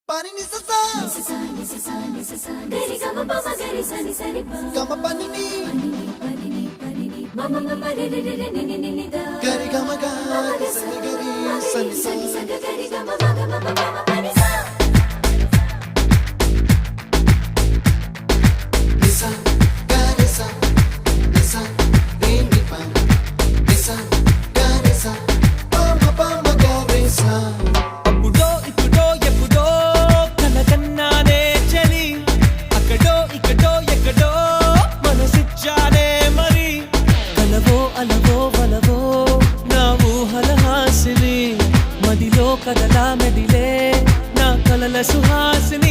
pani ni sa sa gari ga ma pa gari sa ni pa ga ma pani ni ma ma ma re re re ni ni ni da gari ga ma ga sa ni gari sa ni sa gari ga ma ga ma pani sa ni sa gari sa ni sa ni pa ni sa gari sa pa ma gari sa కదలా మెదిలే నా కలల సుహాసిని